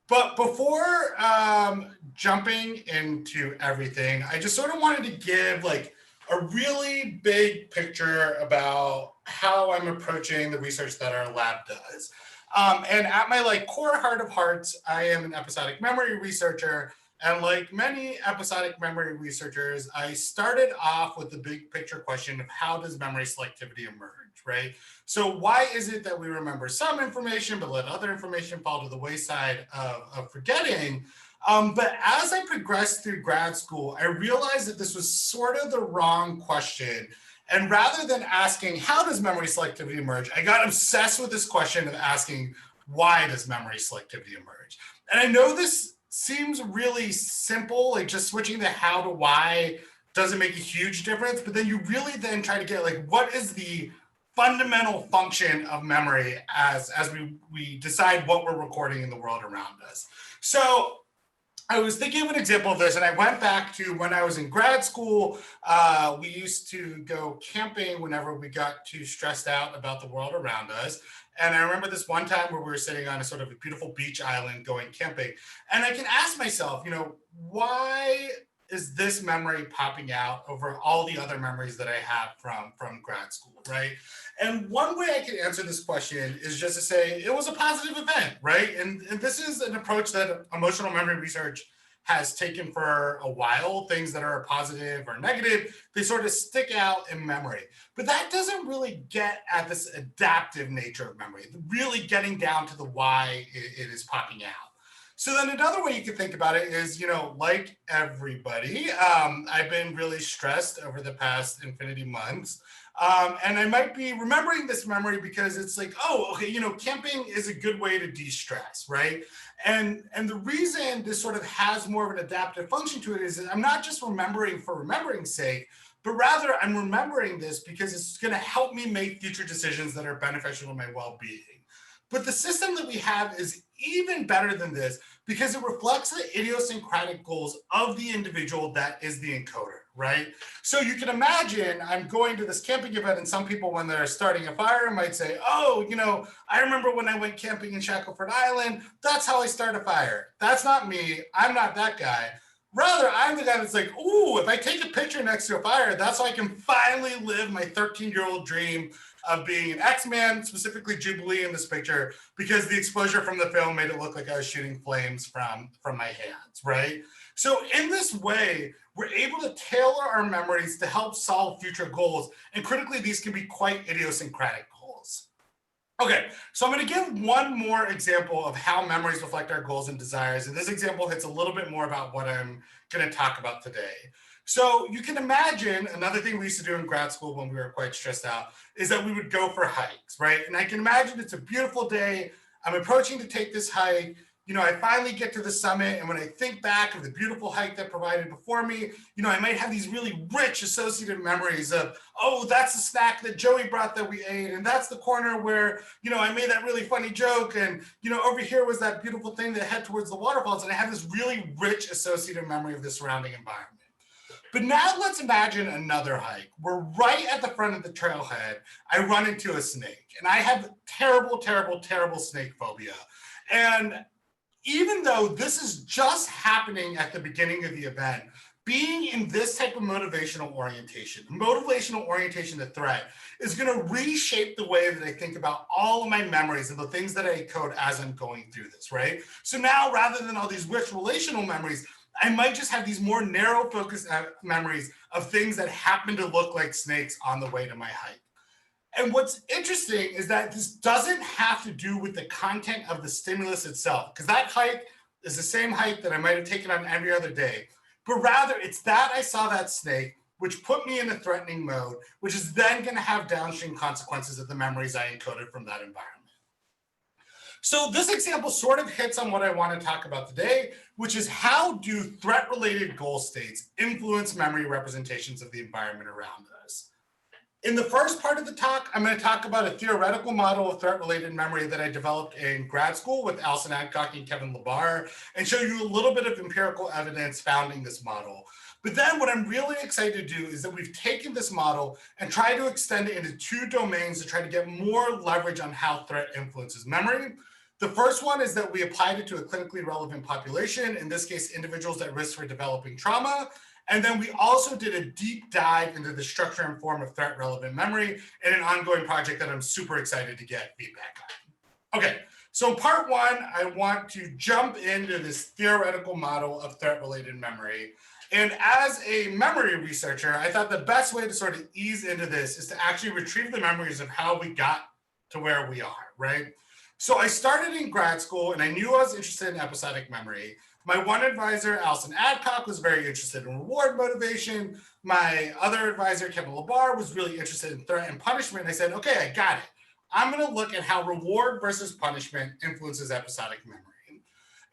But before jumping into everything, I just sort of wanted to give like a really big picture about how I'm approaching the research that our lab does. And at my like core heart of hearts, I am an episodic memory researcher. And like many episodic memory researchers, I started off with the big picture question of how does memory selectivity emerge, right? So why is it that we remember some information but let other information fall to the wayside of forgetting? But as I progressed through grad school, I realized that this was sort of the wrong question. And rather than asking, how does memory selectivity emerge? I got obsessed with this question of asking, why does memory selectivity emerge? And I know this seems really simple, like just switching the how to why doesn't make a huge difference, but then you really then try to get like, what is the fundamental function of memory as we decide what we're recording in the world around us. So I was thinking of an example of this, and I went back to when I was in grad school. We used to go camping whenever we got too stressed out about the world around us. And I remember this one time where we were sitting on a sort of a beautiful beach island going camping. And I can ask myself, why is this memory popping out over all the other memories that I have from grad school, right? And one way I can answer this question is just to say it was a positive event, right? And this is an approach that emotional memory research has taken for a while. Things that are positive or negative, they sort of stick out in memory. But that doesn't really get at this adaptive nature of memory, really getting down to the why it is popping out. So then another way you could think about it is, like everybody, I've been really stressed over the past infinity months. And I might be remembering this memory because it's like, oh, okay, camping is a good way to de-stress, right? And the reason this sort of has more of an adaptive function to it is that I'm not just remembering for remembering's sake, but rather I'm remembering this because it's going to help me make future decisions that are beneficial to my well-being. But the system that we have is even better than this because it reflects the idiosyncratic goals of the individual that is the encoder, right? So you can imagine I'm going to this camping event, and some people, when they're starting a fire, might say, oh, I remember when I went camping in Shackleford Island, that's how I start a fire. That's not me. I'm not that guy. Rather, I'm the guy that's like, ooh, if I take a picture next to a fire, that's how I can finally live my 13-year-old dream of being an X-Man, specifically Jubilee in this picture, because the exposure from the film made it look like I was shooting flames from my hands, right? So in this way, we're able to tailor our memories to help solve future goals. And critically, these can be quite idiosyncratic goals. Okay, so I'm going to give one more example of how memories reflect our goals and desires. And this example hits a little bit more about what I'm going to talk about today. So you can imagine another thing we used to do in grad school when we were quite stressed out is that we would go for hikes, right? And I can imagine it's a beautiful day. I'm approaching to take this hike. I finally get to the summit. And when I think back of the beautiful hike that provided before me, I might have these really rich associative memories of, oh, that's the snack that Joey brought that we ate. And that's the corner where, I made that really funny joke. And, over here was that beautiful thing that head towards the waterfalls. And I have this really rich associative memory of the surrounding environment. But now let's imagine another hike. We're right at the front of the trailhead. I run into a snake, and I have terrible, terrible, terrible snake phobia. And even though this is just happening at the beginning of the event, being in this type of motivational orientation to threat is going to reshape the way that I think about all of my memories and the things that I encode as I'm going through this, right? So now, rather than all these rich relational memories, I might just have these more narrow focused memories of things that happen to look like snakes on the way to my hike. And what's interesting is that this doesn't have to do with the content of the stimulus itself, because that hike is the same hike that I might have taken on every other day, but rather it's that I saw that snake, which put me in a threatening mode, which is then going to have downstream consequences of the memories I encoded from that environment. So this example sort of hits on what I want to talk about today, which is how do threat-related goal states influence memory representations of the environment around us? In the first part of the talk, I'm going to talk about a theoretical model of threat-related memory that I developed in grad school with Alison Adcock and Kevin Labar, and show you a little bit of empirical evidence founding this model. But then what I'm really excited to do is that we've taken this model and tried to extend it into two domains to try to get more leverage on how threat influences memory. The first one is that we applied it to a clinically relevant population, in this case, individuals at risk for developing trauma. And then we also did a deep dive into the structure and form of threat relevant memory in an ongoing project that I'm super excited to get feedback on. Okay, so part one, I want to jump into this theoretical model of threat related memory. And as a memory researcher, I thought the best way to sort of ease into this is to actually retrieve the memories of how we got to where we are, right? So I started in grad school and I knew I was interested in episodic memory. My one advisor, Alison Adcock, was very interested in reward motivation. My other advisor, Kevin Labar, was really interested in threat and punishment. And I said, okay, I got it. I'm going to look at how reward versus punishment influences episodic memory.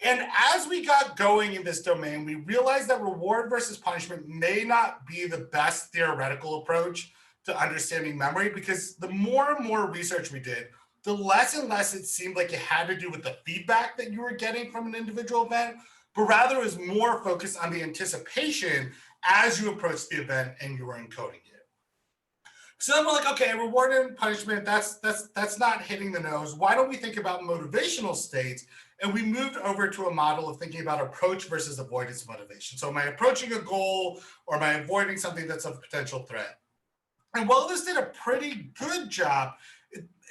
And as we got going in this domain, we realized that reward versus punishment may not be the best theoretical approach to understanding memory, because the more and more research we did, the less and less it seemed like it had to do with the feedback that you were getting from an individual event, but rather it was more focused on the anticipation as you approached the event and you were encoding it. So then we're like, okay, reward and punishment, that's not hitting the nose. Why don't we think about motivational states? And we moved over to a model of thinking about approach versus avoidance motivation. So am I approaching a goal or am I avoiding something that's of potential threat? And while this did a pretty good job,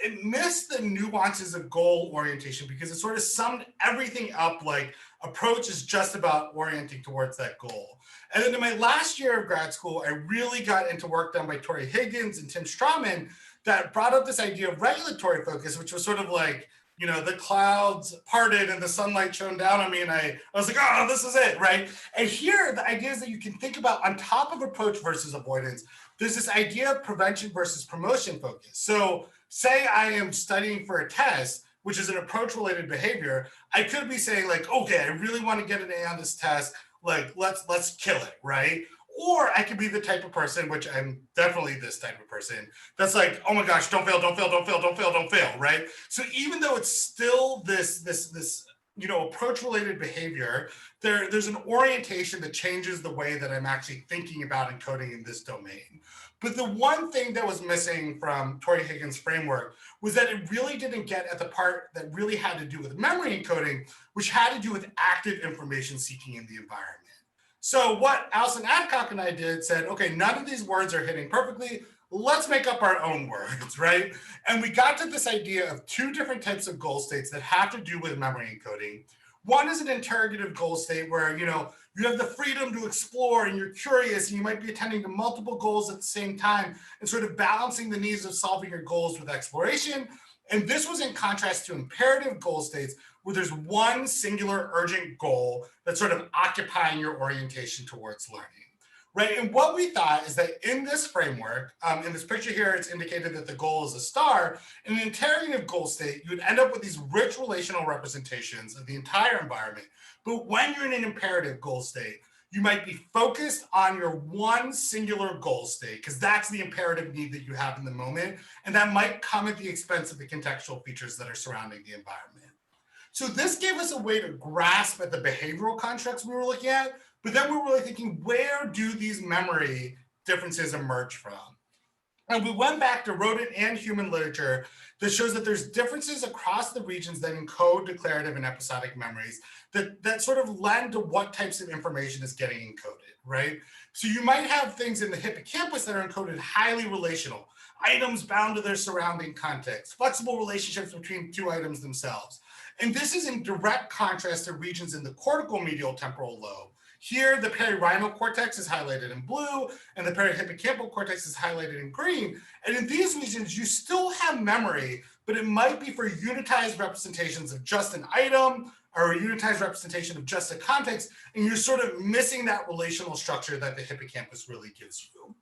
it missed the nuances of goal orientation, because it sort of summed everything up like approach is just about orienting towards that goal. And then in my last year of grad school, I really got into work done by Tori Higgins and Tim Strawman that brought up this idea of regulatory focus, which was sort of like, you know, the clouds parted and the sunlight shone down on me, and I was like, oh, this is it, right? And here, the idea is that you can think about, on top of approach versus avoidance, there's this idea of prevention versus promotion focus. So say I am studying for a test, which is an approach-related behavior, I could be saying like, okay, I really want to get an A on this test, like let's kill it, right? Or I could be the type of person, which I'm definitely this type of person, that's like, oh my gosh, don't fail, don't fail, don't fail, don't fail, don't fail, right? So even though it's still this you know, approach-related behavior, there's an orientation that changes the way that I'm actually thinking about encoding in this domain. But the one thing that was missing from Tori Higgins' framework was that it really didn't get at the part that really had to do with memory encoding, which had to do with active information seeking in the environment. So what Alison Adcock and I did said, okay, none of these words are hitting perfectly. Let's make up our own words, right? And we got to this idea of two different types of goal states that have to do with memory encoding. One is an interrogative goal state where, you know, you have the freedom to explore and you're curious and you might be attending to multiple goals at the same time and sort of balancing the needs of solving your goals with exploration. And this was in contrast to imperative goal states where there's one singular urgent goal that's sort of occupying your orientation towards learning, right? And what we thought is that in this framework, in this picture here, it's indicated that the goal is a star. In an interrogative goal state, you would end up with these rich relational representations of the entire environment. But when you're in an imperative goal state, you might be focused on your one singular goal state, because that's the imperative need that you have in the moment. And that might come at the expense of the contextual features that are surrounding the environment. So this gave us a way to grasp at the behavioral constructs we were looking at, but then we were really thinking, where do these memory differences emerge from? And we went back to rodent and human literature that shows that there's differences across the regions that encode declarative and episodic memories that sort of lend to what types of information is getting encoded, right? So you might have things in the hippocampus that are encoded highly relational, items bound to their surrounding context, flexible relationships between two items themselves. And this is in direct contrast to regions in the cortical medial temporal lobe. Here, the perirhinal cortex is highlighted in blue, and the perihippocampal cortex is highlighted in green. And in these regions, you still have memory, but it might be for unitized representations of just an item or a unitized representation of just a context, and you're sort of missing that relational structure that the hippocampus really gives you.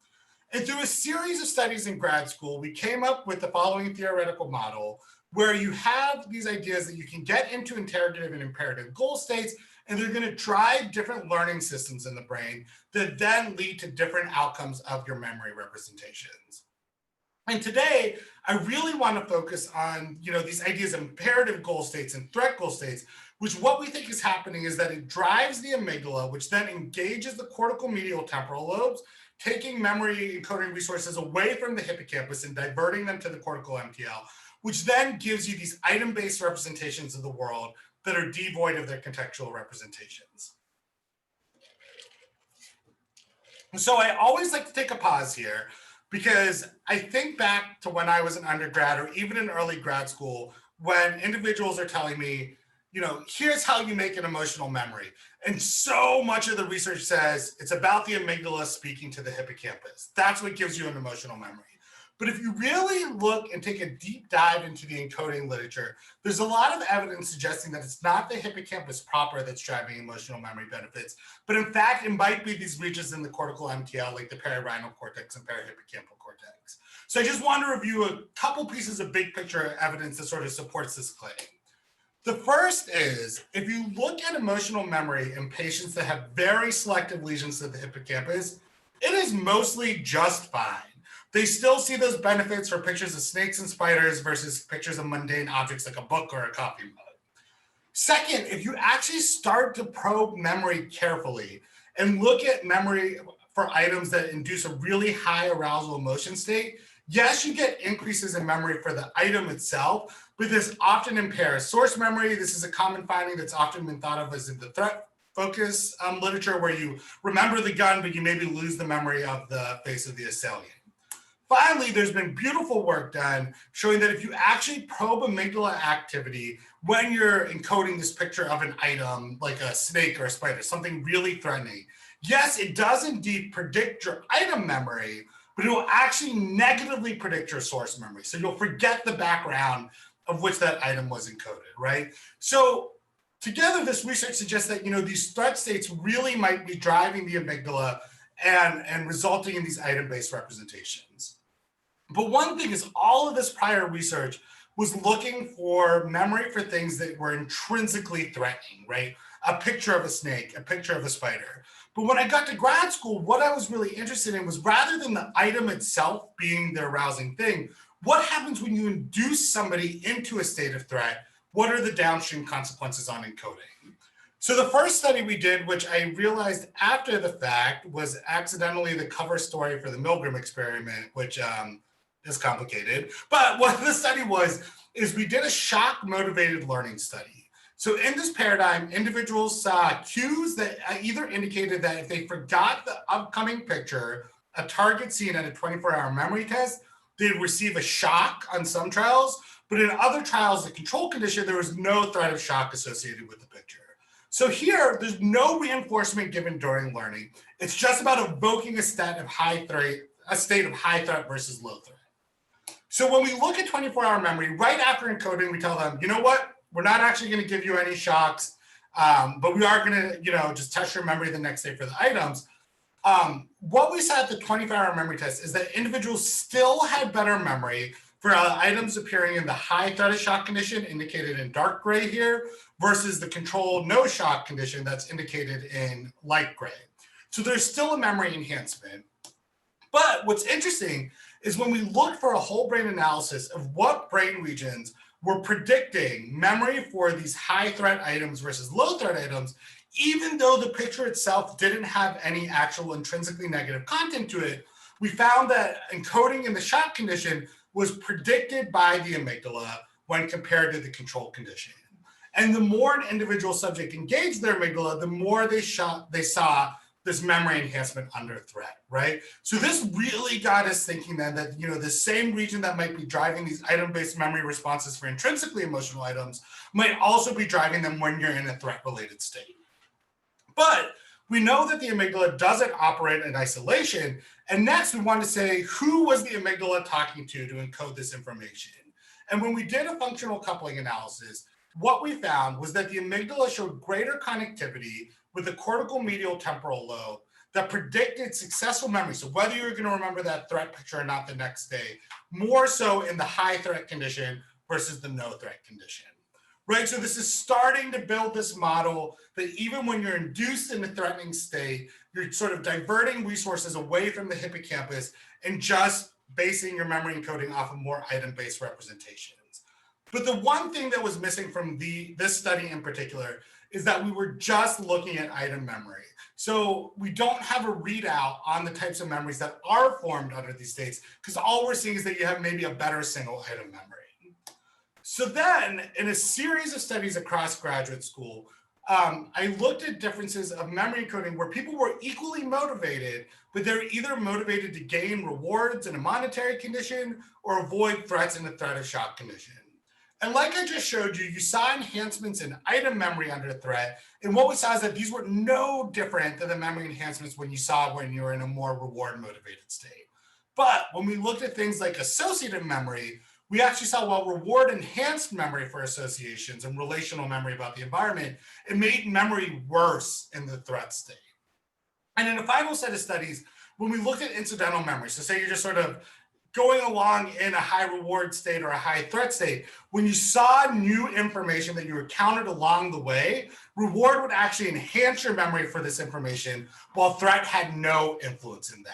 And through a series of studies in grad school, we came up with the following theoretical model where you have these ideas that you can get into interrogative and imperative goal states, and they're going to drive different learning systems in the brain that then lead to different outcomes of your memory representations. And today, I really want to focus on, you know, these ideas of imperative goal states and threat goal states, which what we think is happening is that it drives the amygdala, which then engages the cortical medial temporal lobes, taking memory encoding resources away from the hippocampus and diverting them to the cortical MTL, which then gives you these item-based representations of the world that are devoid of their contextual representations. So I always like to take a pause here because I think back to when I was an undergrad or even in early grad school, when individuals are telling me, here's how you make an emotional memory. And so much of the research says it's about the amygdala speaking to the hippocampus. That's what gives you an emotional memory. But if you really look and take a deep dive into the encoding literature, there's a lot of evidence suggesting that it's not the hippocampus proper that's driving emotional memory benefits, but in fact, it might be these regions in the cortical MTL, like the perirhinal cortex and parahippocampal cortex. So I just want to review a couple pieces of big picture evidence that sort of supports this claim. The first is, if you look at emotional memory in patients that have very selective lesions to the hippocampus, it is mostly just fine. They still see those benefits for pictures of snakes and spiders versus pictures of mundane objects like a book or a coffee mug. Second, if you actually start to probe memory carefully and look at memory for items that induce a really high arousal emotion state, yes, you get increases in memory for the item itself, but this often impairs source memory. This is a common finding that's often been thought of as in the threat focus literature, where you remember the gun, but you maybe lose the memory of the face of the assailant. Finally, there's been beautiful work done showing that if you actually probe amygdala activity when you're encoding this picture of an item like a snake or a spider, something really threatening, yes, it does indeed predict your item memory, but it will actually negatively predict your source memory. So you'll forget the background of which that item was encoded, right? So together, this research suggests that these threat states really might be driving the amygdala and resulting in these item-based representations. But one thing is, all of this prior research was looking for memory for things that were intrinsically threatening, right? A picture of a snake, a picture of a spider. But when I got to grad school, what I was really interested in was, rather than the item itself being the arousing thing, what happens when you induce somebody into a state of threat? What are the downstream consequences on encoding? So the first study we did, which I realized after the fact was accidentally the cover story for the Milgram experiment, which is complicated. But what the study was, is we did a shock motivated learning study. So in this paradigm, individuals saw cues that either indicated that if they forgot the upcoming picture, a target seen at a 24-hour memory test, they'd receive a shock on some trials, but in other trials, the control condition, there was no threat of shock associated with the picture. So here, there's no reinforcement given during learning. It's just about evoking a state of high threat versus low threat. So when we look at 24-hour memory, right after encoding, we tell them, you know what? We're not actually going to give you any shocks, but we are going to, just test your memory the next day for the items. What we saw at the 24-hour memory test is that individuals still had better memory for items appearing in the high threat of shock condition, indicated in dark gray here, versus the control no shock condition that's indicated in light gray. So there's still a memory enhancement. But what's interesting is when we look for a whole brain analysis of what brain regions were predicting memory for these high threat items versus low threat items, even though the picture itself didn't have any actual intrinsically negative content to it, we found that encoding in the shock condition was predicted by the amygdala when compared to the control condition. And the more an individual subject engaged their amygdala, the more they saw this memory enhancement under threat, right? So this really got us thinking then that, the same region that might be driving these item-based memory responses for intrinsically emotional items might also be driving them when you're in a threat-related state. But we know that the amygdala doesn't operate in isolation. And next, we want to say, who was the amygdala talking to encode this information? And when we did a functional coupling analysis, what we found was that the amygdala showed greater connectivity with the cortical medial temporal lobe that predicted successful memory. So whether you're going to remember that threat picture or not the next day, more so in the high threat condition versus the no threat condition. Right, so this is starting to build this model that even when you're induced in a threatening state, you're sort of diverting resources away from the hippocampus and just basing your memory encoding off of more item-based representations. But the one thing that was missing from this study in particular is that we were just looking at item memory. So we don't have a readout on the types of memories that are formed under these states, because all we're seeing is that you have maybe a better single item memory. So then, in a series of studies across graduate school, I looked at differences of memory encoding where people were equally motivated, but they're either motivated to gain rewards in a monetary condition or avoid threats in a threat of shock condition. And like I just showed you, you saw enhancements in item memory under threat. And what we saw is that these were no different than the memory enhancements when you were in a more reward motivated state. But when we looked at things like associative memory, we actually saw while reward enhanced memory for associations and relational memory about the environment, it made memory worse in the threat state. And in a final set of studies, when we looked at incidental memory, so say you're just sort of going along in a high reward state or a high threat state, when you saw new information that you encountered along the way, reward would actually enhance your memory for this information, while threat had no influence in that.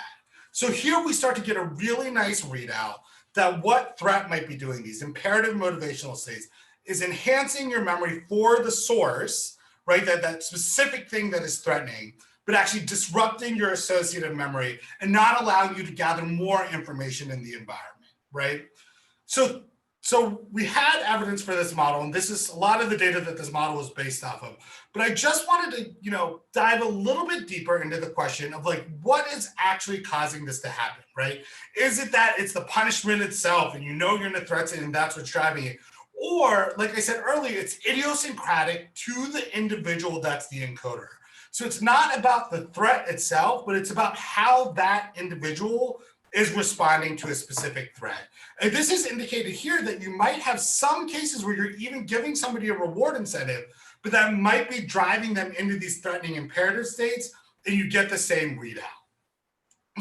So here we start to get a really nice readout that what threat might be doing, these imperative motivational states, is enhancing your memory for the source, right? That specific thing that is threatening, but actually disrupting your associative memory and not allowing you to gather more information in the environment, right? So we had evidence for this model, and this is a lot of the data that this model was based off of. But I just wanted to, dive a little bit deeper into the question of like, what is actually causing this to happen, right? Is it that it's the punishment itself and you're in a threat state and that's what's driving it? Or, like I said earlier, it's idiosyncratic to the individual that's the encoder. So it's not about the threat itself, but it's about how that individual is responding to a specific threat. And this is indicated here that you might have some cases where you're even giving somebody a reward incentive, but that might be driving them into these threatening imperative states, and you get the same readout.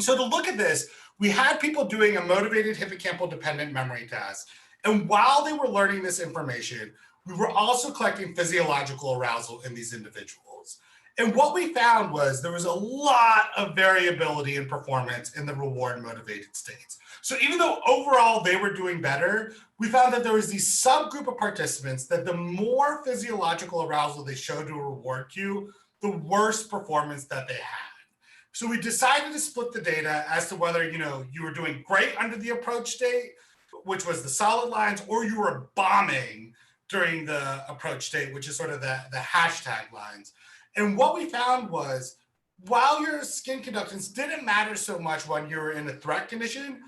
So to look at this, we had people doing a motivated hippocampal-dependent memory test. And while they were learning this information, we were also collecting physiological arousal in these individuals. And what we found was there was a lot of variability in performance in the reward motivated states. So even though overall they were doing better, we found that there was these subgroup of participants that the more physiological arousal they showed to a reward cue, the worse performance that they had. So we decided to split the data as to whether you were doing great under the approach state, which was the solid lines, or you were bombing during the approach state, which is sort of the hashtag lines. And what we found was, while your skin conductance didn't matter so much when you were in a threat condition,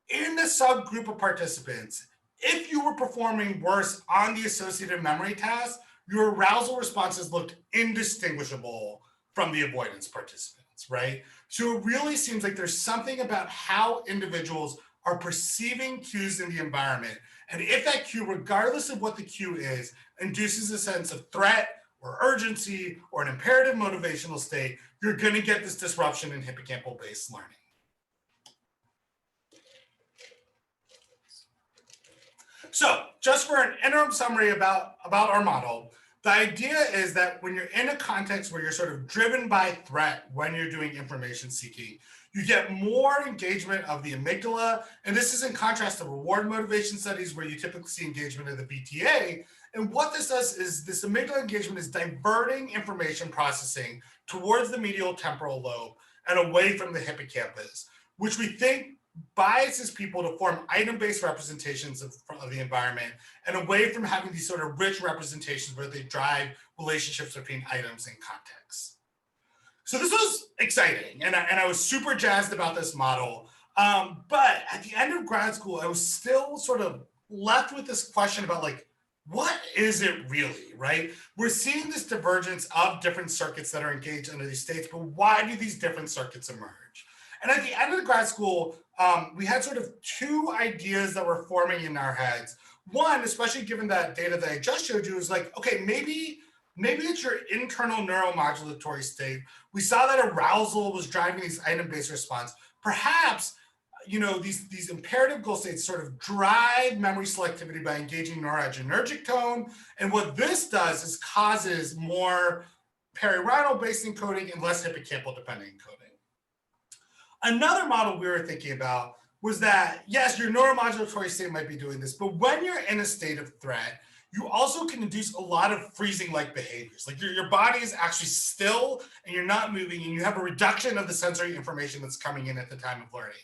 in the subgroup of participants, if you were performing worse on the associative memory task, your arousal responses looked indistinguishable from the avoidance participants, right? So it really seems like there's something about how individuals are perceiving cues in the environment. And if that cue, regardless of what the cue is, induces a sense of threat or urgency or an imperative motivational state, you're going to get this disruption in hippocampal-based learning. So just for an interim summary about our model, the idea is that when you're in a context where you're sort of driven by threat when you're doing information seeking, you get more engagement of the amygdala. And this is in contrast to reward motivation studies where you typically see engagement of the BTA. And what this does is this amygdala engagement is diverting information processing towards the medial temporal lobe and away from the hippocampus, which we think biases people to form item-based representations of the environment and away from having these sort of rich representations where they drive relationships between items and contexts. So this was exciting, and I was super jazzed about this model. But at the end of grad school, I was still sort of left with this question about like, what is it really, right? We're seeing this divergence of different circuits that are engaged under these states, but why do these different circuits emerge? And at the end of the grad school, we had sort of two ideas that were forming in our heads. One, especially given that data that I just showed you, is like, okay, maybe it's your internal neuromodulatory state. We saw that arousal was driving these item-based response. Perhaps, these imperative goal states sort of drive memory selectivity by engaging noradrenergic tone. And what this does is causes more perirhinal-based encoding and less hippocampal-dependent encoding. Another model we were thinking about was that, yes, your neuromodulatory state might be doing this, but when you're in a state of threat, you also can induce a lot of freezing-like behaviors. Like your body is actually still and you're not moving, and you have a reduction of the sensory information that's coming in at the time of learning.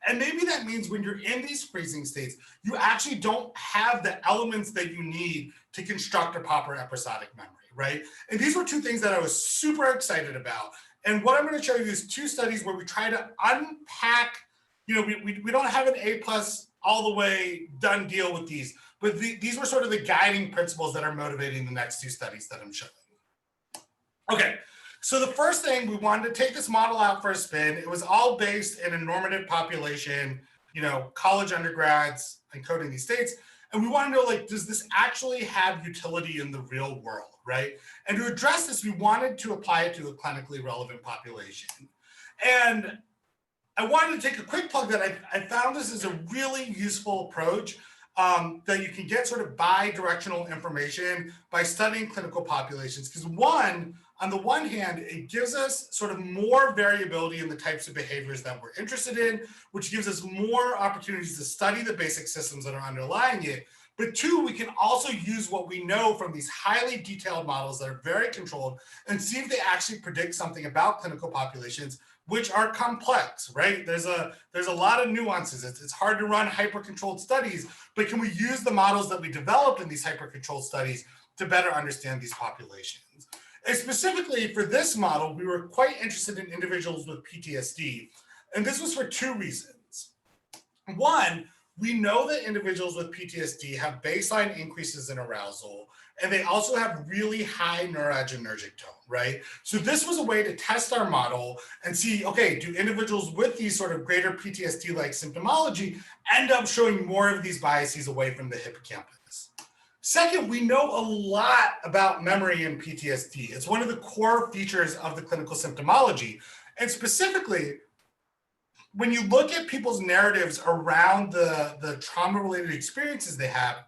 And maybe that means when you're in these freezing states, you actually don't have the elements that you need to construct a proper episodic memory, right? And these were two things that I was super excited about. And what I'm going to show you is two studies where we try to unpack, we don't have an A+ all the way done deal with these, but these were sort of the guiding principles that are motivating the next two studies that I'm showing. Okay, so the first thing, we wanted to take this model out for a spin. It was all based in a normative population, college undergrads encoding these states. And we want to know, like, does this actually have utility in the real world, right? And to address this, we wanted to apply it to a clinically relevant population. And I wanted to take a quick plug that I found this is a really useful approach that you can get sort of bi-directional information by studying clinical populations. Because on the one hand, it gives us sort of more variability in the types of behaviors that we're interested in, which gives us more opportunities to study the basic systems that are underlying it. But two, we can also use what we know from these highly detailed models that are very controlled and see if they actually predict something about clinical populations, which are complex, right? There's a lot of nuances. It's hard to run hyper-controlled studies, but can we use the models that we developed in these hyper-controlled studies to better understand these populations? And specifically for this model, we were quite interested in individuals with PTSD. And this was for two reasons. One, we know that individuals with PTSD have baseline increases in arousal, and they also have really high neuroadrenergic tone, right? So this was a way to test our model and see, okay, do individuals with these sort of greater PTSD-like symptomology end up showing more of these biases away from the hippocampus? Second, we know a lot about memory in PTSD. It's one of the core features of the clinical symptomology. And specifically, when you look at people's narratives around the trauma-related experiences they have,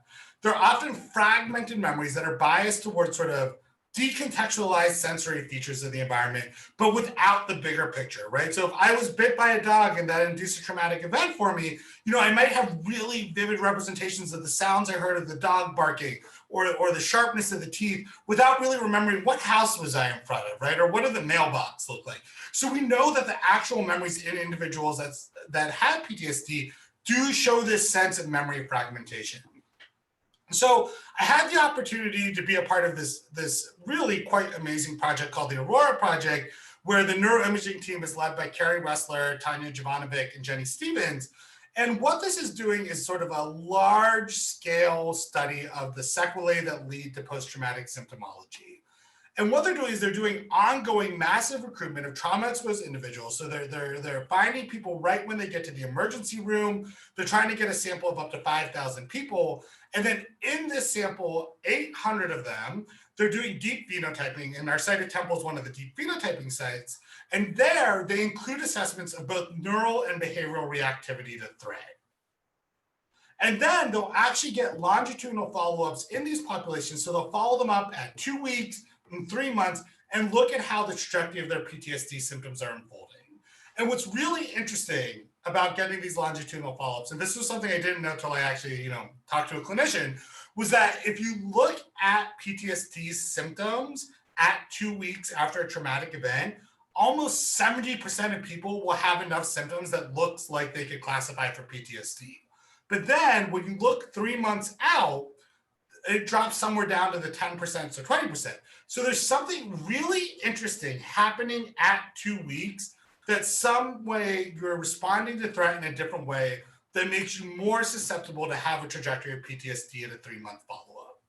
they're often fragmented memories that are biased towards sort of decontextualized sensory features of the environment, but without the bigger picture, right? So if I was bit by a dog and that induced a traumatic event for me, I might have really vivid representations of the sounds I heard of the dog barking or the sharpness of the teeth without really remembering what house was I in front of, right? Or what did the mailbox look like? So we know that the actual memories in individuals that have PTSD do show this sense of memory fragmentation. So I had the opportunity to be a part of this really quite amazing project called the Aurora Project, where the neuroimaging team is led by Carrie Wessler, Tanya Jovanovic, and Jenny Stevens. And what this is doing is sort of a large-scale study of the sequelae that lead to post-traumatic symptomology. And what they're doing is they're doing ongoing massive recruitment of trauma-exposed individuals. So they're finding people right when they get to the emergency room. They're trying to get a sample of up to 5,000 people. And then in this sample, 800 of them, they're doing deep phenotyping. And our site at Temple is one of the deep phenotyping sites. And there, they include assessments of both neural and behavioral reactivity to threat. And then they'll actually get longitudinal follow-ups in these populations. So they'll follow them up at 2 weeks, in 3 months, and look at how the trajectory of their PTSD symptoms are unfolding. And what's really interesting about getting these longitudinal follow-ups, and this was something I didn't know until I actually, talked to a clinician, was that if you look at PTSD symptoms at 2 weeks after a traumatic event, almost 70% of people will have enough symptoms that looks like they could classify for PTSD. But then when you look 3 months out, it drops somewhere down to the 10% to 20%. So there's something really interesting happening at 2 weeks that some way you're responding to threat in a different way that makes you more susceptible to have a trajectory of PTSD at a 3-month follow-up.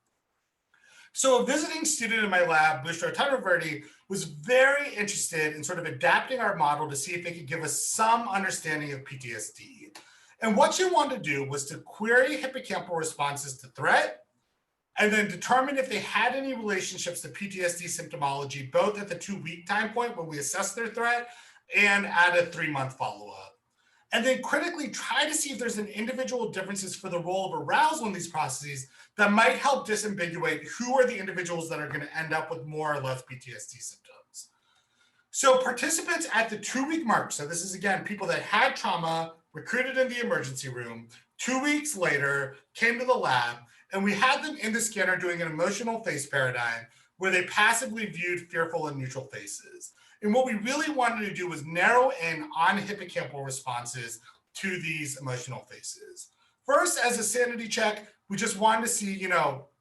So a visiting student in my lab, Vishnu, was very interested in sort of adapting our model to see if it could give us some understanding of PTSD. And what she wanted to do was to query hippocampal responses to threat, and then determine if they had any relationships to PTSD symptomology, both at the 2-week time point when we assess their threat and at a 3-month follow-up. And then critically try to see if there's an individual differences for the role of arousal in these processes that might help disambiguate who are the individuals that are going to end up with more or less PTSD symptoms. So participants at the 2-week mark, so this is again, people that had trauma, recruited in the emergency room, 2 weeks later, came to the lab, And we had them in the scanner doing an emotional face paradigm where they passively viewed fearful and neutral faces. And what we really wanted to do was narrow in on hippocampal responses to these emotional faces. First, as a sanity check, we just wanted to see,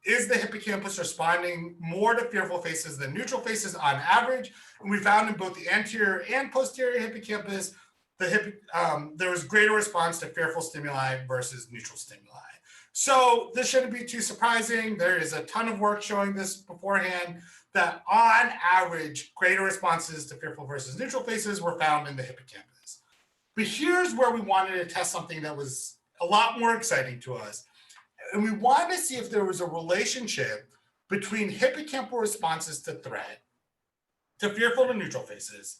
is the hippocampus responding more to fearful faces than neutral faces on average? And we found in both the anterior and posterior hippocampus, there was greater response to fearful stimuli versus neutral stimuli. So this shouldn't be too surprising. There is a ton of work showing this beforehand, that on average, greater responses to fearful versus neutral faces were found in the hippocampus. But here's where we wanted to test something that was a lot more exciting to us. And we wanted to see if there was a relationship between hippocampal responses to threat, to fearful and neutral faces,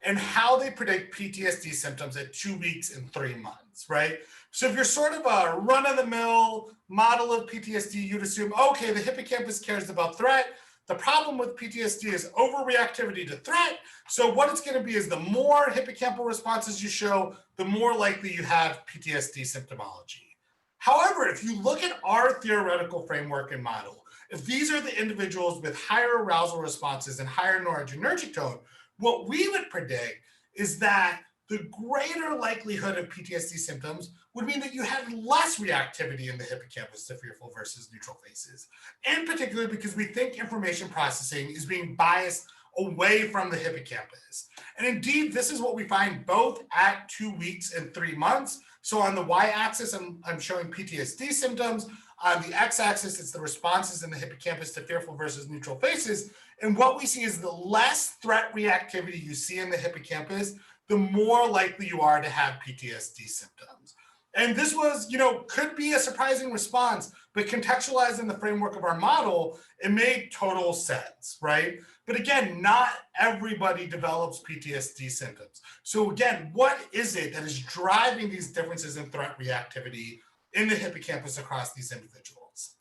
and how they predict PTSD symptoms at 2 weeks and 3 months, right? So if you're sort of a run-of-the-mill model of PTSD, you'd assume, okay, the hippocampus cares about threat. The problem with PTSD is overreactivity to threat. So what it's going to be is the more hippocampal responses you show, the more likely you have PTSD symptomology. However, if you look at our theoretical framework and model, if these are the individuals with higher arousal responses and higher noradrenergic tone, what we would predict is that the greater likelihood of PTSD symptoms would mean that you had less reactivity in the hippocampus to fearful versus neutral faces, in particular because we think information processing is being biased away from the hippocampus. And indeed, this is what we find both at 2 weeks and 3 months. So on the y-axis, I'm showing PTSD symptoms. On the x-axis, it's the responses in the hippocampus to fearful versus neutral faces. And what we see is the less threat reactivity you see in the hippocampus, the more likely you are to have PTSD symptoms. And this was, could be a surprising response, but contextualized in the framework of our model, it made total sense, right? But again, not everybody develops PTSD symptoms. So again, what is it that is driving these differences in threat reactivity in the hippocampus across these individuals?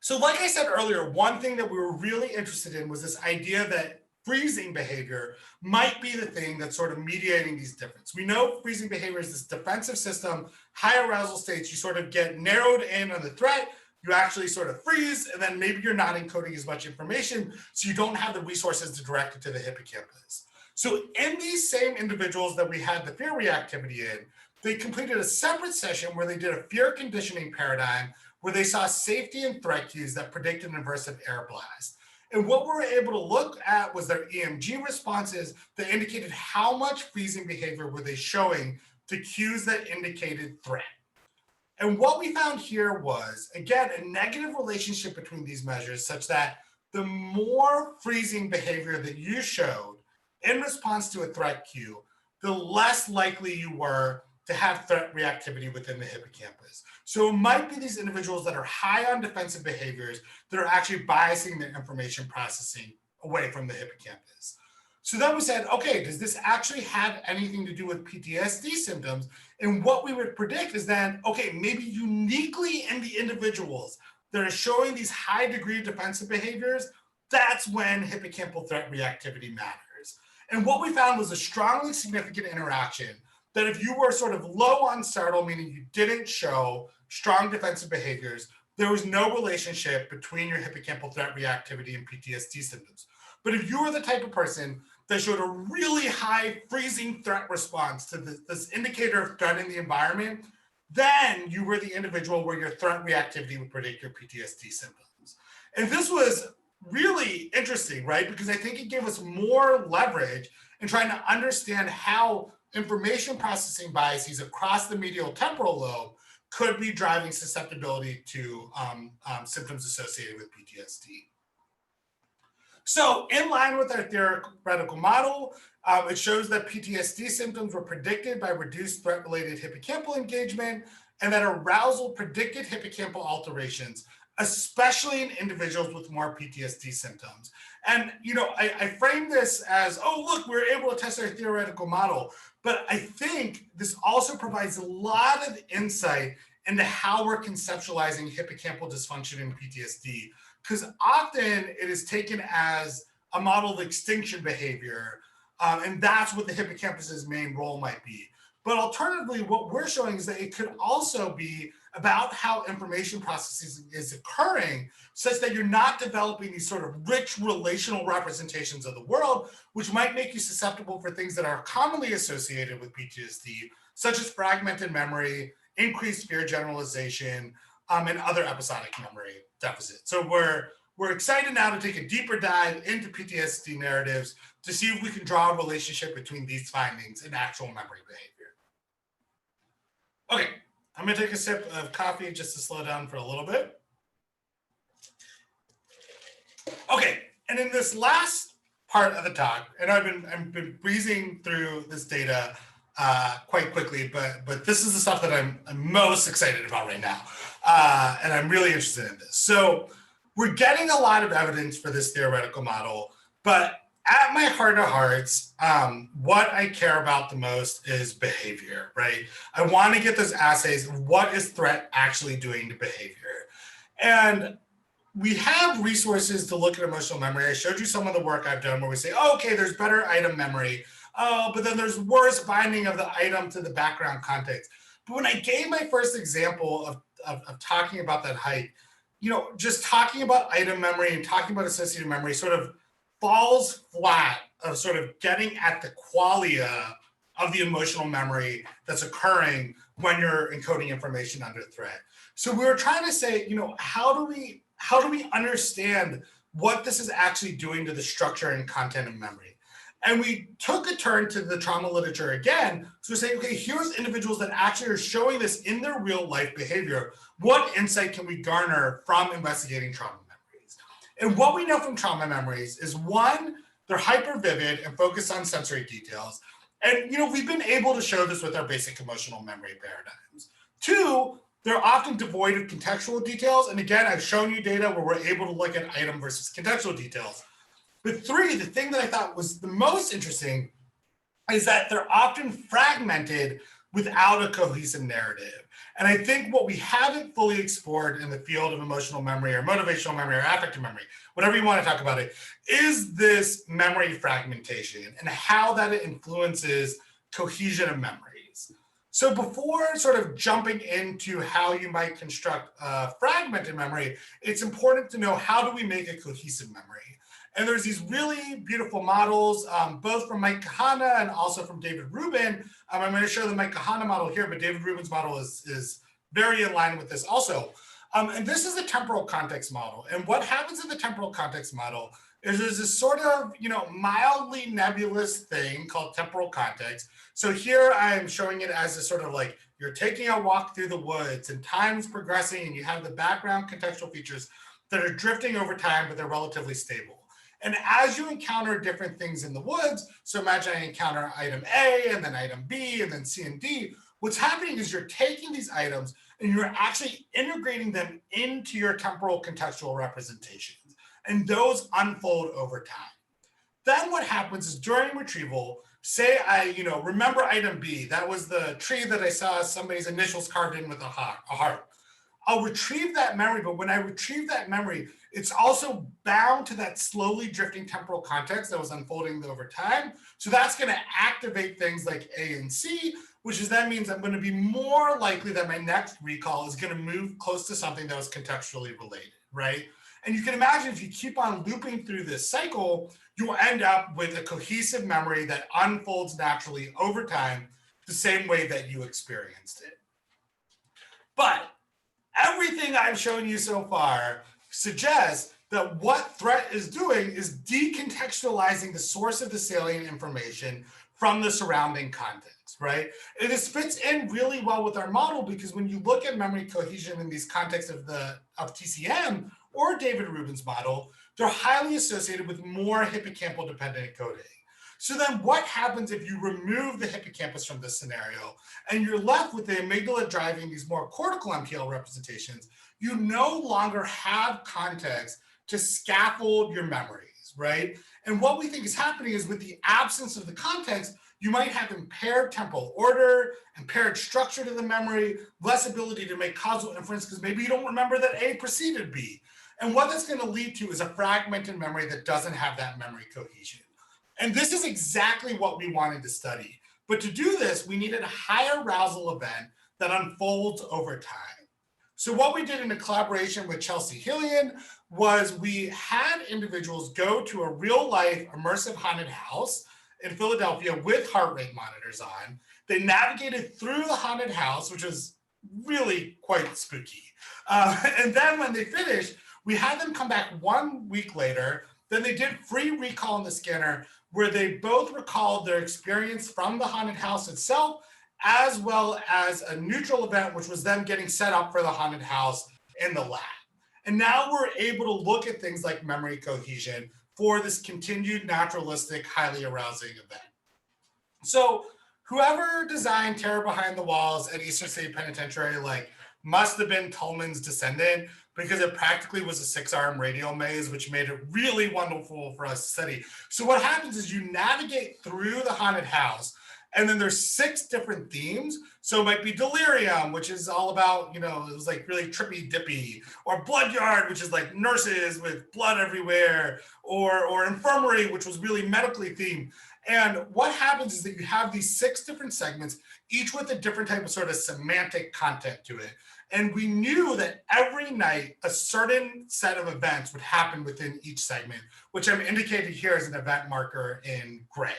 So like I said earlier, one thing that we were really interested in was this idea that freezing behavior might be the thing that's sort of mediating these differences. We know freezing behavior is this defensive system, high arousal states, you sort of get narrowed in on the threat, you actually sort of freeze, and then maybe you're not encoding as much information, so you don't have the resources to direct it to the hippocampus. So in these same individuals that we had the fear reactivity in, they completed a separate session where they did a fear conditioning paradigm where they saw safety and threat cues that predicted an aversive air blast. And what we were able to look at was their EMG responses that indicated how much freezing behavior were they showing to cues that indicated threat. And what we found here was, again, a negative relationship between these measures such that the more freezing behavior that you showed in response to a threat cue, the less likely you were to have threat reactivity within the hippocampus. So it might be these individuals that are high on defensive behaviors that are actually biasing their information processing away from the hippocampus. So then we said, okay, does this actually have anything to do with PTSD symptoms? And what we would predict is that, okay, maybe uniquely in the individuals that are showing these high degree of defensive behaviors, that's when hippocampal threat reactivity matters. And what we found was a strongly significant interaction that if you were sort of low on startle, meaning you didn't show strong defensive behaviors, there was no relationship between your hippocampal threat reactivity and PTSD symptoms. But if you were the type of person that showed a really high freezing threat response to this indicator of threat in the environment, then you were the individual where your threat reactivity would predict your PTSD symptoms. And this was really interesting, right? Because I think it gave us more leverage in trying to understand how information processing biases across the medial temporal lobe could be driving susceptibility to symptoms associated with PTSD. So in line with our theoretical model, it shows that PTSD symptoms were predicted by reduced threat-related hippocampal engagement and that arousal predicted hippocampal alterations, especially in individuals with more PTSD symptoms. And, I frame this as, oh, look, we're able to test our theoretical model. But I think this also provides a lot of insight into how we're conceptualizing hippocampal dysfunction in PTSD, because often it is taken as a model of extinction behavior, and that's what the hippocampus's main role might be. But alternatively, what we're showing is that it could also be about how information processing is occurring, such that you're not developing these sort of rich relational representations of the world, which might make you susceptible for things that are commonly associated with PTSD, such as fragmented memory, increased fear generalization, and other episodic memory deficits. So we're excited now to take a deeper dive into PTSD narratives to see if we can draw a relationship between these findings and actual memory behavior. Okay, I'm gonna take a sip of coffee just to slow down for a little bit. Okay, and in this last part of the talk, and I've been breezing through this data quite quickly, but this is the stuff that I'm most excited about right now, and I'm really interested in this. So we're getting a lot of evidence for this theoretical model, but at my heart of hearts, what I care about the most is behavior, right? I want to get those assays. What is threat actually doing to behavior? And we have resources to look at emotional memory. I showed you some of the work I've done where we say, oh, okay, there's better item memory, but then there's worse binding of the item to the background context. But when I gave my first example of talking about that height, just talking about item memory and talking about associative memory sort of falls flat of sort of getting at the qualia of the emotional memory that's occurring when you're encoding information under threat. So we were trying to say, how do we understand what this is actually doing to the structure and content of memory? And we took a turn to the trauma literature again. So we're saying, okay, here's individuals that actually are showing this in their real life behavior. What insight can we garner from investigating trauma memories? And what we know from trauma memories is, one, they're hyper vivid and focused on sensory details. And we've been able to show this with our basic emotional memory paradigms. Two, they're often devoid of contextual details. And again, I've shown you data where we're able to look at item versus contextual details. But three, the thing that I thought was the most interesting is that they're often fragmented without a cohesive narrative. And I think what we haven't fully explored in the field of emotional memory or motivational memory or affective memory, whatever you want to talk about it, is this memory fragmentation and how that influences cohesion of memories. So before sort of jumping into how you might construct a fragmented memory, it's important to know, how do we make a cohesive memory? And there's these really beautiful models, both from Mike Kahana and also from David Rubin. I'm going to show the Mike Kahana model here, but David Rubin's model is very in line with this also. And this is the temporal context model. And what happens in the temporal context model is there's this sort of, mildly nebulous thing called temporal context. So here I'm showing it as a sort of like, you're taking a walk through the woods and time's progressing and you have the background contextual features that are drifting over time, but they're relatively stable. And as you encounter different things in the woods, so imagine I encounter item A and then item B and then C and D, what's happening is you're taking these items and you're actually integrating them into your temporal contextual representations. And those unfold over time. Then what happens is during retrieval, say I remember item B, that was the tree that I saw somebody's initials carved in with a heart. I'll retrieve that memory, but when I retrieve that memory, it's also bound to that slowly drifting temporal context that was unfolding over time. So that's going to activate things like A and C, which then means I'm going to be more likely that my next recall is going to move close to something that was contextually related, right? And you can imagine if you keep on looping through this cycle, you will end up with a cohesive memory that unfolds naturally over time, the same way that you experienced it. But everything I've shown you so far suggests that what threat is doing is decontextualizing the source of the salient information from the surrounding context, right? And this fits in really well with our model, because when you look at memory cohesion in these contexts of TCM or David Rubin's model, they're highly associated with more hippocampal-dependent encoding. So then what happens if you remove the hippocampus from this scenario and you're left with the amygdala driving these more cortical MPL representations? You no longer have context to scaffold your memories, right? And what we think is happening is, with the absence of the context, you might have impaired temporal order, impaired structure to the memory, less ability to make causal inference because maybe you don't remember that A preceded B. And what that's going to lead to is a fragmented memory that doesn't have that memory cohesion. And this is exactly what we wanted to study. But to do this, we needed a high arousal event that unfolds over time. So what we did in a collaboration with Chelsea Hillian was we had individuals go to a real life immersive haunted house in Philadelphia with heart rate monitors on. They navigated through the haunted house, which was really quite spooky. And then when they finished, we had them come back 1 week later. Then they did free recall in the scanner where they both recalled their experience from the haunted house itself, as well as a neutral event, which was them getting set up for the haunted house in the lab. And now we're able to look at things like memory cohesion for this continued naturalistic, highly arousing event. So whoever designed Terror Behind the Walls at Eastern State Penitentiary, like, must have been Tolman's descendant, because it practically was a 6-arm radial maze, which made it really wonderful for us to study. So what happens is you navigate through the haunted house, and then there's 6 different themes. So it might be delirium, which is all about, it was like really trippy dippy, or blood yard, which is like nurses with blood everywhere, or infirmary, which was really medically themed. And what happens is that you have these 6 different segments, each with a different type of sort of semantic content to it. And we knew that every night a certain set of events would happen within each segment, which I'm indicated here as an event marker in gray,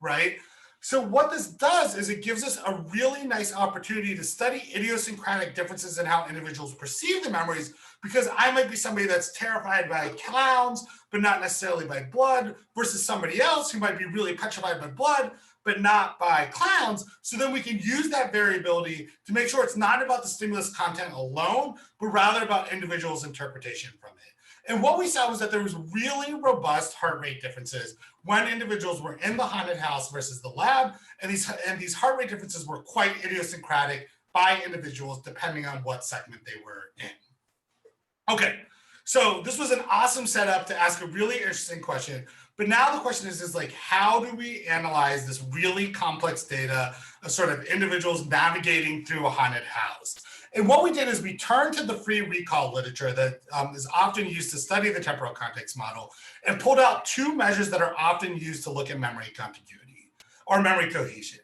right? So what this does is it gives us a really nice opportunity to study idiosyncratic differences in how individuals perceive the memories, because I might be somebody that's terrified by clowns, but not necessarily by blood, versus somebody else who might be really petrified by blood, but not by clowns. So then we can use that variability to make sure it's not about the stimulus content alone, but rather about individuals' interpretation from it. And what we saw was that there was really robust heart rate differences when individuals were in the haunted house versus the lab, and these heart rate differences were quite idiosyncratic by individuals depending on what segment they were in. Okay, so this was an awesome setup to ask a really interesting question. But now the question is like, how do we analyze this really complex data of sort of individuals navigating through a haunted house? And what we did is we turned to the free recall literature that is often used to study the temporal context model, and pulled out 2 measures that are often used to look at memory contiguity or memory cohesion.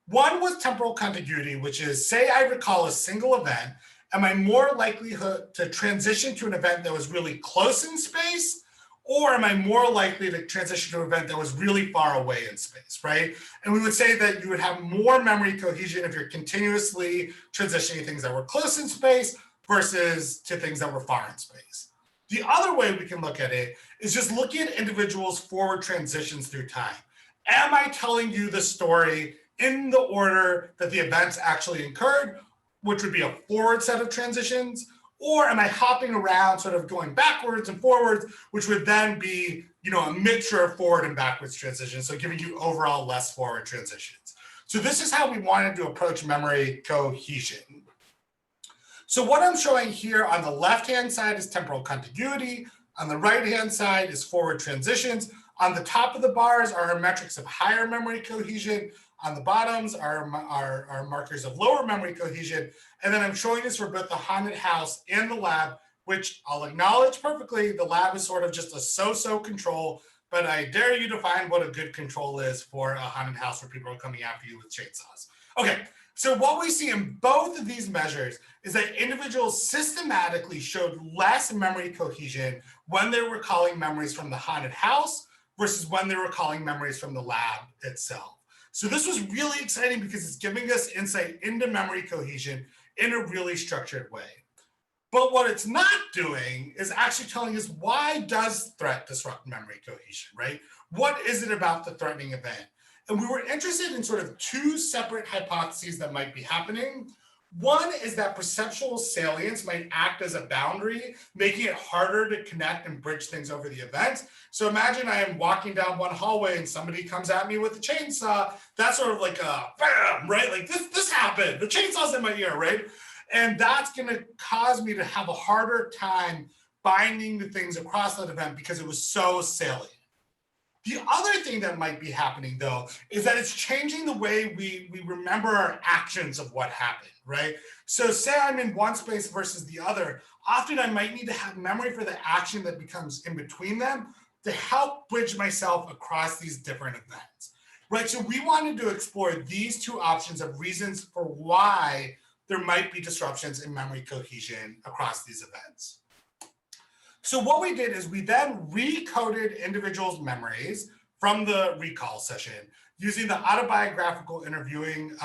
One was temporal contiguity, which is, say I recall a single event, am I more likely to transition to an event that was really close in space, or am I more likely to transition to an event that was really far away in space, right? And we would say that you would have more memory cohesion if you're continuously transitioning things that were close in space versus to things that were far in space. The other way we can look at it is just looking at individuals' forward transitions through time. Am I telling you the story in the order that the events actually occurred, which would be a forward set of transitions? Or am I hopping around, sort of going backwards and forwards, which would then be, a mixture of forward and backwards transitions, so giving you overall less forward transitions. So this is how we wanted to approach memory cohesion. So what I'm showing here on the left-hand side is temporal contiguity. On the right-hand side is forward transitions. On the top of the bars are our metrics of higher memory cohesion. On the bottoms are markers of lower memory cohesion. And then I'm showing this for both the haunted house and the lab, which I'll acknowledge perfectly. The lab is sort of just a so-so control, but I dare you to find what a good control is for a haunted house where people are coming after you with chainsaws. Okay, so what we see in both of these measures is that individuals systematically showed less memory cohesion when they were recalling memories from the haunted house versus when they were recalling memories from the lab itself. So this was really exciting because it's giving us insight into memory cohesion in a really structured way. But what it's not doing is actually telling us, why does threat disrupt memory cohesion, right? What is it about the threatening event? And we were interested in sort of 2 separate hypotheses that might be happening. One is that perceptual salience might act as a boundary, making it harder to connect and bridge things over the event. So imagine I am walking down one hallway and somebody comes at me with a chainsaw. That's sort of like a bam, right? Like this happened, the chainsaw's in my ear, right? And that's gonna cause me to have a harder time binding the things across that event because it was so salient. The other thing that might be happening, though, is that it's changing the way we remember our actions of what happened, right? So say I'm in one space versus the other, often I might need to have memory for the action that becomes in between them to help bridge myself across these different events. right? So we wanted to explore these two options of reasons for why there might be disruptions in memory cohesion across these events. So what we did is we then recoded individuals' memories from the recall session using the autobiographical interviewing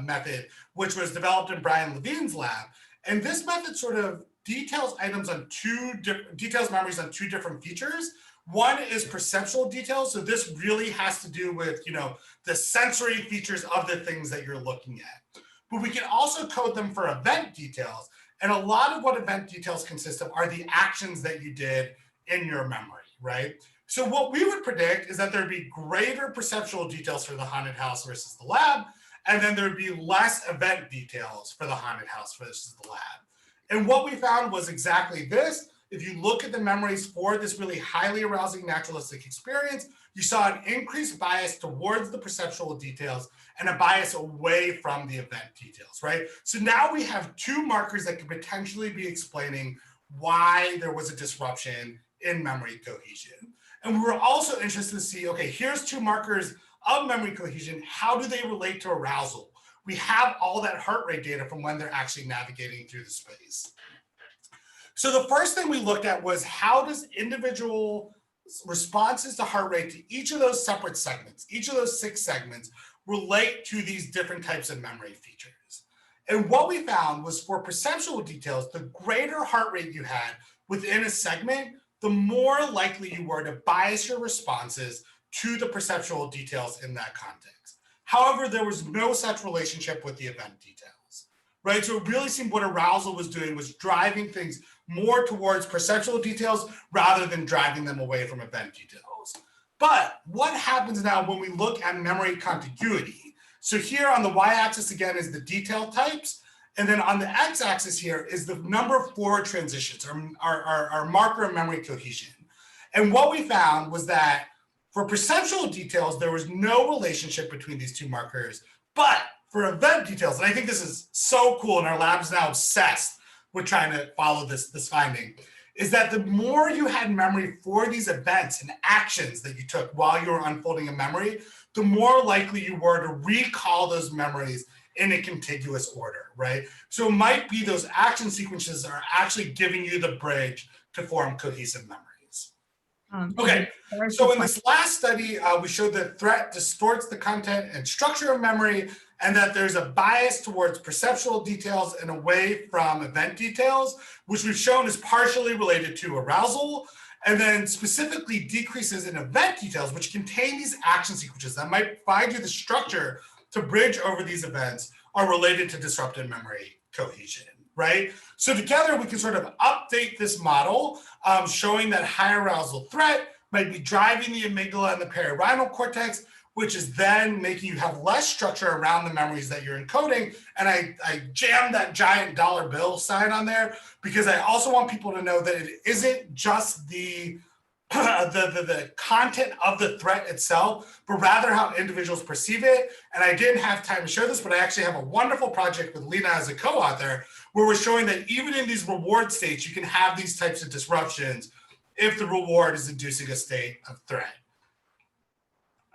method, which was developed in Brian Levine's lab. And this method sort of details memories on two different features. One is perceptual details. So this really has to do with, the sensory features of the things that you're looking at. But we can also code them for event details. And a lot of what event details consist of are the actions that you did in your memory, right? So what we would predict is that there'd be greater perceptual details for the haunted house versus the lab, and then there'd be less event details for the haunted house versus the lab. And what we found was exactly this. If you look at the memories for this really highly arousing naturalistic experience, you saw an increased bias towards the perceptual details and a bias away from the event details, right? So now we have two markers that could potentially be explaining why there was a disruption in memory cohesion. And we were also interested to see, okay, here's two markers of memory cohesion. How do they relate to arousal? We have all that heart rate data from when they're actually navigating through the space. So the first thing we looked at was how does individual responses to heart rate to each of those separate segments, each of those 6 segments, relate to these different types of memory features. And what we found was for perceptual details, the greater heart rate you had within a segment, the more likely you were to bias your responses to the perceptual details in that context. However, there was no such relationship with the event details, right? So it really seemed what arousal was doing was driving things more towards perceptual details rather than driving them away from event details. But what happens now when we look at memory contiguity? So here on the y-axis again is the detail types, and then on the x-axis here is the number of forward transitions, our marker of memory cohesion. And what we found was that for perceptual details, there was no relationship between these two markers, but for event details, and I think this is so cool, and our lab is now obsessed with trying to follow this finding, is that the more you had memory for these events and actions that you took while you were unfolding a memory, the more likely you were to recall those memories in a contiguous order, right? So it might be those action sequences are actually giving you the bridge to form cohesive memories. Okay, so in this last study, we showed that threat distorts the content and structure of memory, and that there's a bias towards perceptual details and away from event details, which we've shown is partially related to arousal, and then specifically decreases in event details, which contain these action sequences that might provide you the structure to bridge over these events, are related to disrupted memory cohesion, right? So together we can sort of update this model, showing that high arousal threat might be driving the amygdala and the perirhinal cortex, which is then making you have less structure around the memories that you're encoding. And I jammed that giant dollar bill sign on there because I also want people to know that it isn't just the content of the threat itself, but rather how individuals perceive it. And I didn't have time to show this, but I actually have a wonderful project with Lena as a co-author where we're showing that even in these reward states, you can have these types of disruptions if the reward is inducing a state of threat.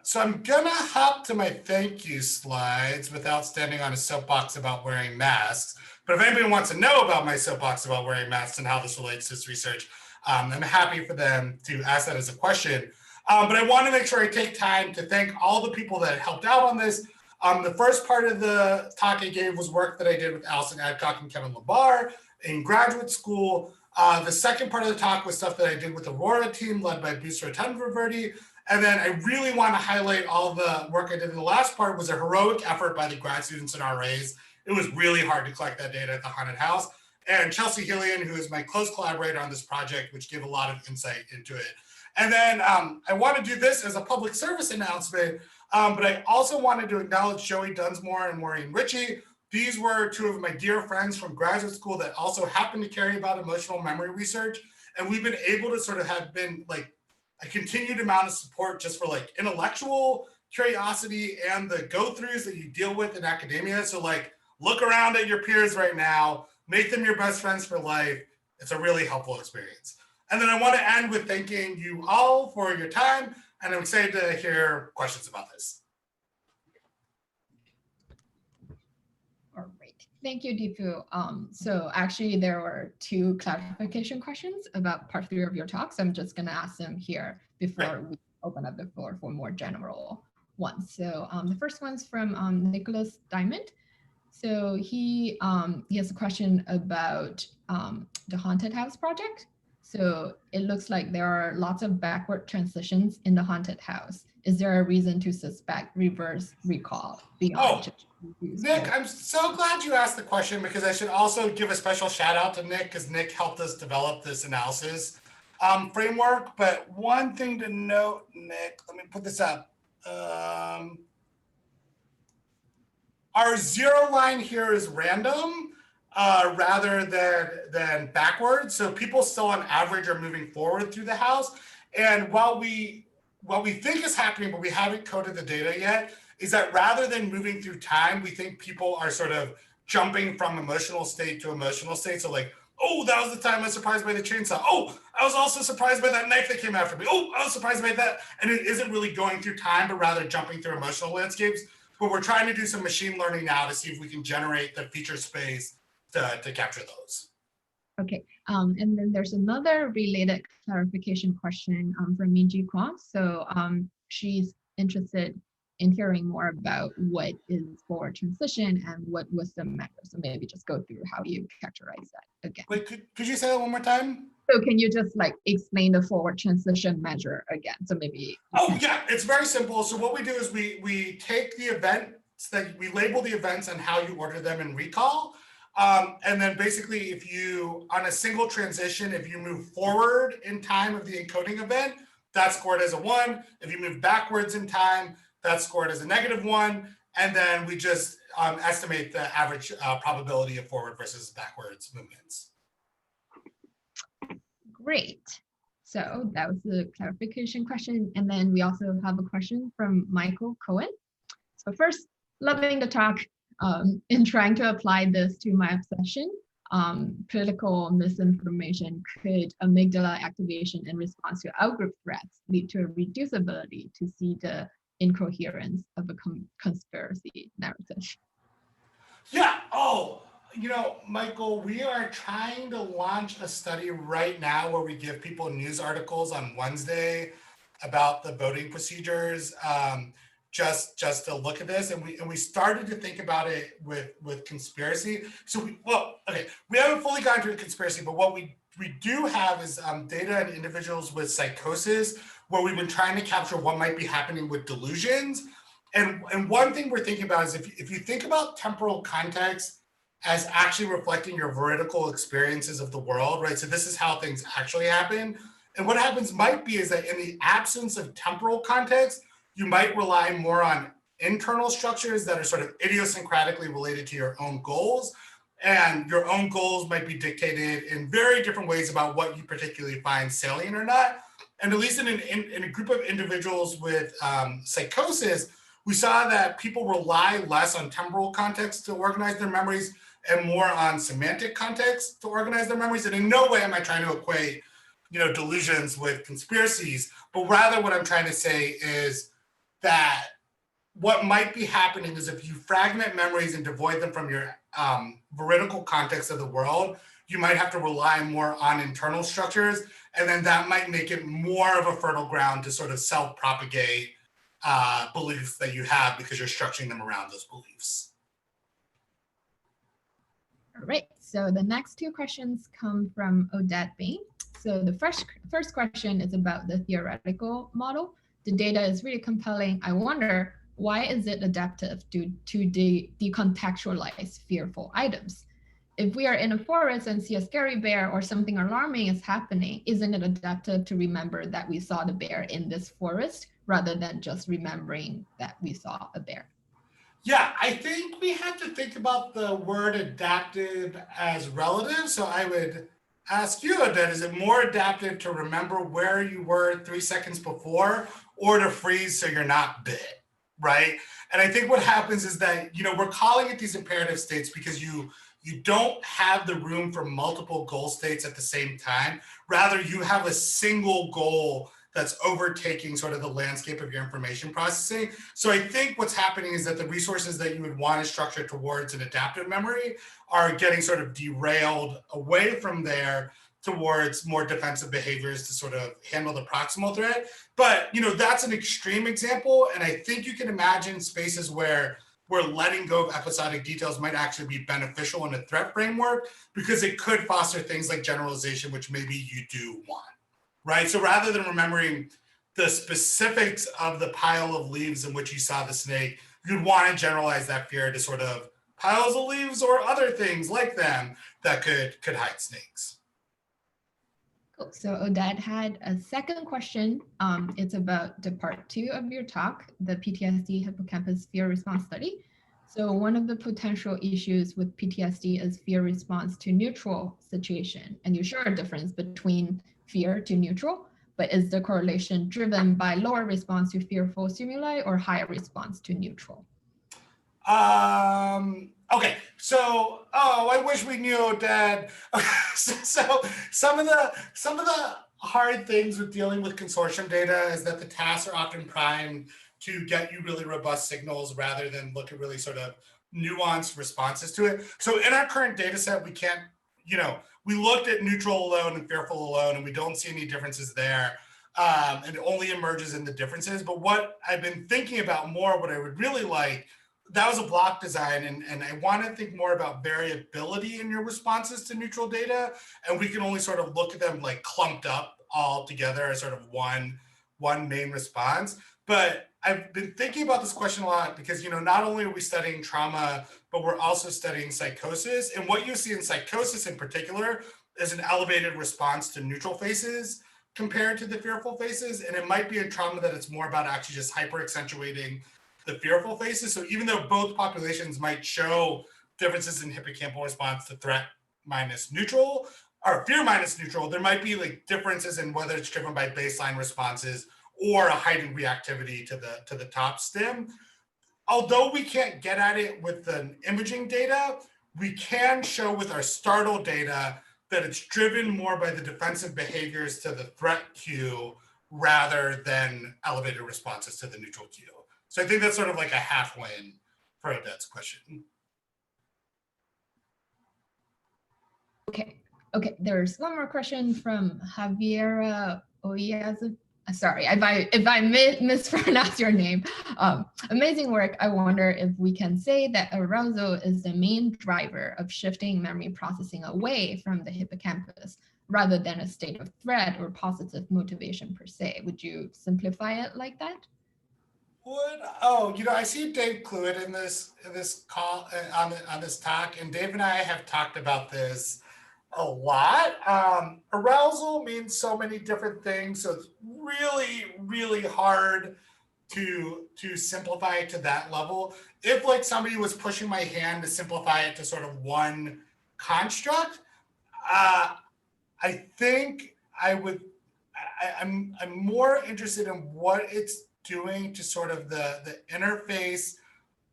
So I'm gonna hop to my thank you slides without standing on a soapbox about wearing masks. But if anybody wants to know about my soapbox about wearing masks and how this relates to this research, I'm happy for them to ask that as a question. But I want to make sure I take time to thank all the people that helped out on this. The first part of the talk I gave was work that I did with Allison Adcock and Kevin Labar in graduate school. The second part of the talk was stuff that I did with the Aurora team led by Busra Tanververdi. And then I really want to highlight all the work I did in the last part was a heroic effort by the grad students and RAs. It was really hard to collect that data at the haunted house. And Chelsea Hillian, who is my close collaborator on this project, which gave a lot of insight into it. And then I want to do this as a public service announcement, but I also wanted to acknowledge Joey Dunsmore and Maureen Ritchie. These were two of my dear friends from graduate school that also happen to care about emotional memory research. And we've been able to sort of have been like a continued amount of support just for like intellectual curiosity and the go-throughs that you deal with in academia. So like look around at your peers right now, make them your best friends for life. It's a really helpful experience. And then I want to end with thanking you all for your time. And I'm excited to hear questions about this. All right. Thank you, Deepu. So actually, there were 2 clarification questions about part 3 of your talk. So I'm just going to ask them here before we open up the floor for more general ones. So the first one's from Nicholas Diamond. So he has a question about the haunted house project. So it looks like there are lots of backward transitions in the haunted house. Is there a reason to suspect reverse recall beyond just Nick, I'm so glad you asked the question, because I should also give a special shout out to Nick, because Nick helped us develop this analysis framework. But one thing to note, Nick, let me put this up. Our 0 line here is random rather than backwards. So people still on average are moving forward through the house. And what we think is happening, but we haven't coded the data yet, is that rather than moving through time, we think people are sort of jumping from emotional state to emotional state. So like, oh, that was the time I was surprised by the chainsaw. Oh, I was also surprised by that knife that came after me. Oh, I was surprised by that. And it isn't really going through time, but rather jumping through emotional landscapes. But we're trying to do some machine learning now to see if we can generate the feature space to capture those. Okay, and then there's another related clarification question from Minji Kwong. So she's interested in hearing more about what is forward transition and what was the measure. So maybe just go through how you characterize that again. Wait, could you say that one more time? So can you just like explain the forward transition measure again? So maybe. Oh yeah, it's very simple. So what we do is we take the events that we label the events and how you order them in recall. And then basically if you, on a single transition, if you move forward in time of the encoding event, that's scored as a 1. If you move backwards in time, that's scored as a -1. And then we just estimate the average probability of forward versus backwards movements. Great. So that was the clarification question. And then we also have a question from Michael Cohen. So first, loving the talk. In trying to apply this to my obsession, political misinformation, could amygdala activation in response to outgroup threats lead to a reduced ability to see the incoherence of a conspiracy narrative? Yeah. Oh, you know, Michael, we are trying to launch a study right now where we give people news articles on Wednesday about the voting procedures, just to look at this, and we started to think about it with conspiracy. So we haven't fully gone through conspiracy, but what we do have is data on individuals with psychosis, where we've been trying to capture what might be happening with delusions. And one thing we're thinking about is if you think about temporal context as actually reflecting your veridical experiences of the world, right? So this is how things actually happen. And what happens might be is that in the absence of temporal context, you might rely more on internal structures that are sort of idiosyncratically related to your own goals. And your own goals might be dictated in very different ways about what you particularly find salient or not. And at least in a group of individuals with psychosis, we saw that people rely less on temporal context to organize their memories and more on semantic context to organize their memories. And in no way am I trying to equate, delusions with conspiracies, but rather what I'm trying to say is that what might be happening is if you fragment memories and devoid them from your veridical context of the world, you might have to rely more on internal structures, and then that might make it more of a fertile ground to sort of self-propagate beliefs that you have because you're structuring them around those beliefs. All right, so the next 2 questions come from Odette Bain. So the first question is about the theoretical model. The data is really compelling. I wonder, why is it adaptive to decontextualize fearful items? If we are in a forest and see a scary bear or something alarming is happening, isn't it adaptive to remember that we saw the bear in this forest rather than just remembering that we saw a bear? Yeah, I think we have to think about the word adaptive as relative. So I would ask you, Odette, is it more adaptive to remember where you were 3 seconds before or to freeze so you're not bit, right? And I think what happens is that, we're calling it these imperative states because you don't have the room for multiple goal states at the same time. Rather, you have a single goal that's overtaking sort of the landscape of your information processing. So I think what's happening is that the resources that you would want to structure towards an adaptive memory are getting sort of derailed away from there towards more defensive behaviors to sort of handle the proximal threat. But, you know, that's an extreme example. And I think you can imagine spaces where letting go of episodic details might actually be beneficial in a threat framework, because it could foster things like generalization, which maybe you do want, right? So rather than remembering the specifics of the pile of leaves in which you saw the snake, you'd want to generalize that fear to sort of piles of leaves or other things like them that could hide snakes. Cool. So Odette had a second question. It's about the part 2 of your talk, the PTSD hippocampus fear response study. So one of the potential issues with PTSD is fear response to neutral situation. And you show a difference between fear to neutral, but is the correlation driven by lower response to fearful stimuli or higher response to neutral? Okay, so I wish we knew, Dad. So some of the hard things with dealing with consortium data is that the tasks are often primed to get you really robust signals rather than look at really sort of nuanced responses to it. So in our current data set, we can't, you know, we looked at neutral alone and fearful alone, and we don't see any differences there. And it only emerges in the differences. But what I've been thinking about more, what I would really like, that was a block design, and I want to think more about variability in your responses to neutral data, and we can only sort of look at them like clumped up all together as sort of one main response. But I've been thinking about this question a lot because, you know, not only are we studying trauma, but we're also studying psychosis, and what you see in psychosis in particular is an elevated response to neutral faces compared to the fearful faces, and it might be in trauma that it's more about actually just hyper accentuating the fearful faces. So even though both populations might show differences in hippocampal response to threat minus neutral or fear minus neutral, there might be like differences in whether it's driven by baseline responses or a heightened reactivity to the top stim. Although we can't get at it with the imaging data, we can show with our startle data that it's driven more by the defensive behaviors to the threat cue rather than elevated responses to the neutral cue. So I think that's sort of like a half win for Odette's question. Okay. There's one more question from Javiera Oyaz. Sorry, if I mispronounce your name. Amazing work. I wonder if we can say that arousal is the main driver of shifting memory processing away from the hippocampus rather than a state of threat or positive motivation per se. Would you simplify it like that? You know, I see Dave Cluett in this call on this talk, and Dave and I have talked about this a lot. Arousal means so many different things, so it's really hard to simplify it to that level. If like somebody was pushing my hand to simplify it to sort of one construct, I think I'm more interested in what it's doing to sort of the interface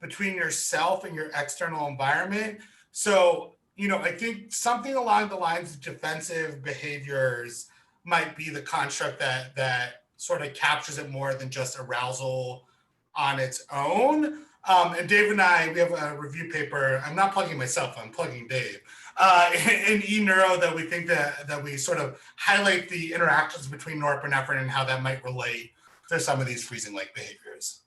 between yourself and your external environment. So, you know, I think something along the lines of defensive behaviors might be the construct that sort of captures it more than just arousal on its own. And Dave and I, we have a review paper. I'm not plugging myself, I'm plugging Dave. In eNeuro that we think that we sort of highlight the interactions between norepinephrine and how that might relate to some of these freezing-like behaviors.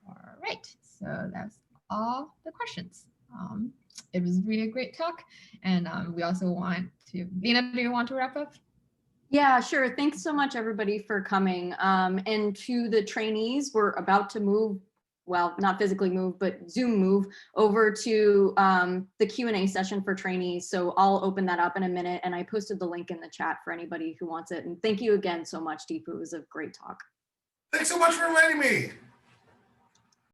All right, so that's all the questions. It was really a great talk, and we also want to, Lena, do you want to wrap up? Yeah, sure. Thanks so much, everybody, for coming. And to the trainees, we're about to move, well, not physically move, but Zoom move over to the Q&A session for trainees. So I'll open that up in a minute, and I posted the link in the chat for anybody who wants it. And thank you again so much, Deepu. It was a great talk. Thanks so much for inviting me.